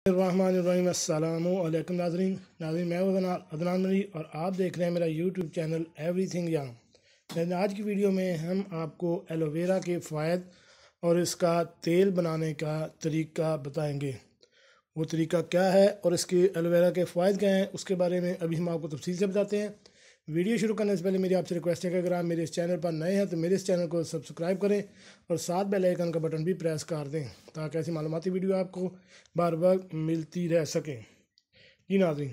अस्सलामुअलैकुम नाज़रीन मैं हूं अदनान मरी और आप देख रहे हैं मेरा यूट्यूब चैनल एवरीथिंग यंग। आज की वीडियो में हम आपको एलोवेरा के फ़ायदे और इसका तेल बनाने का तरीका बताएंगे। वो तरीका क्या है और इसके एलोवेरा के फ़ायदे क्या हैं उसके बारे में अभी हम आपको तफसील से बताते हैं। वीडियो शुरू करने से पहले मेरी आपसे रिक्वेस्ट है कि अगर आप मेरे इस चैनल पर नए हैं तो मेरे इस चैनल को सब्सक्राइब करें और साथ बेल आइकन का बटन भी प्रेस कर दें ताकि ऐसी मालूमाती वीडियो आपको बार बार मिलती रह सकें। जी नाज़रीन,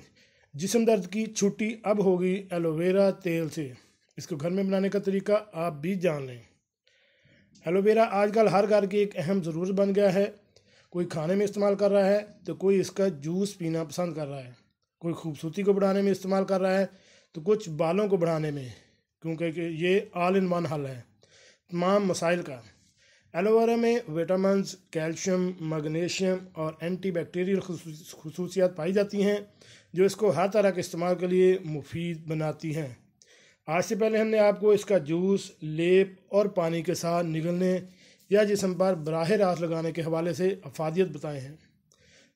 जिस्म दर्द की छुट्टी अब होगी एलोवेरा तेल से। इसको घर में बनाने का तरीका आप भी जान लें। एलोवेरा आजकल हर घर की एक अहम ज़रूरत बन गया है। कोई खाने में इस्तेमाल कर रहा है तो कोई इसका जूस पीना पसंद कर रहा है, कोई खूबसूरती को बढ़ाने में इस्तेमाल कर रहा है तो कुछ बालों को बढ़ाने में, क्योंकि ये ऑल इन वन हल है तमाम मसाइल का। एलोवेरा में विटामिन्स, कैल्शियम, मैग्नीशियम और एंटीबैक्टीरियल खसूसियात पाई जाती हैं जो इसको हर तरह के इस्तेमाल के लिए मुफीद बनाती हैं। आज से पहले हमने आपको इसका जूस, लेप और पानी के साथ निगलने या जिस्म पर बराह रास्त लगाने के हवाले से अफादियत बताए हैं,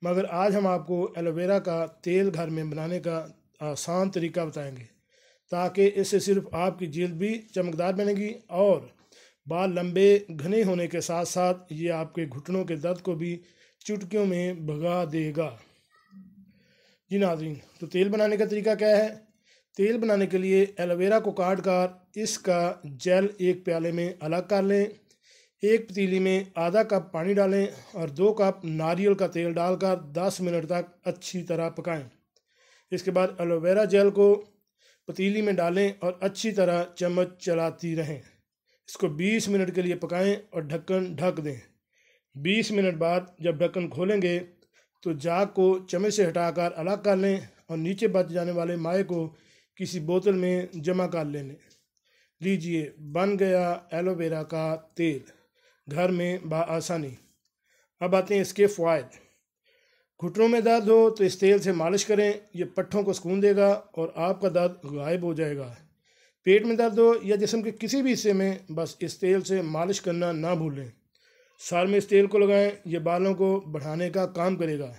मगर आज हम आपको एलोवेरा का तेल घर में बनाने का आसान तरीका बताएंगे ताकि इससे सिर्फ आपकी जल्द भी चमकदार बनेगी और बाल लंबे घने होने के साथ साथ ये आपके घुटनों के दर्द को भी चुटकियों में भगा देगा। जी नाज़रीन, तो तेल बनाने का तरीका क्या है। तेल बनाने के लिए एलोवेरा को काट कर इसका जेल एक प्याले में अलग कर लें। एक पतीली में आधा कप पानी डालें और 2 कप नारियल का तेल डालकर 10 मिनट तक अच्छी तरह पकाएं। इसके बाद एलोवेरा जेल को पतीली में डालें और अच्छी तरह चम्मच चलाती रहें। इसको 20 मिनट के लिए पकाएं और ढक्कन ढक दें। 20 मिनट बाद जब ढक्कन खोलेंगे तो जाग को चम्मच से हटाकर अलग कर लें और नीचे बच जाने वाले माए को किसी बोतल में जमा कर लें। लीजिए, बन गया एलोवेरा का तेल घर में बआसानी। अब आते हैं इसके फ़ायदे। घुटनों में दर्द हो तो इस तेल से मालिश करें, ये पट्ठों को सुकून देगा और आपका दर्द गायब हो जाएगा। पेट में दर्द हो या जिस्म के किसी भी हिस्से में बस इस तेल से मालिश करना ना भूलें। सर में इस तेल को लगाएं, ये बालों को बढ़ाने का काम करेगा।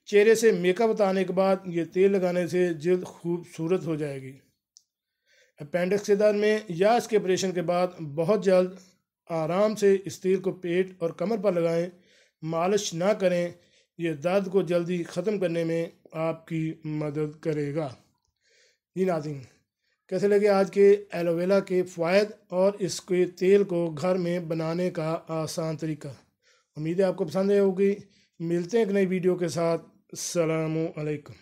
चेहरे से मेकअप उतारने के बाद ये तेल लगाने से जल्द खूबसूरत हो जाएगी। अपेंडिक्स के दर्द में या इसके ऑपरेशन के बाद बहुत जल्द आराम से इस तेल को पेट और कमर पर लगाएं, मालिश ना करें। ये दर्द को जल्दी ख़त्म करने में आपकी मदद करेगा। जी नाज़रीन, कैसे लगे आज के एलोवेरा के फ़ायदे और इसके तेल को घर में बनाने का आसान तरीका। उम्मीद है आपको पसंद आए होगी। मिलते हैं एक नई वीडियो के साथ। अस्सलामु अलैकुम।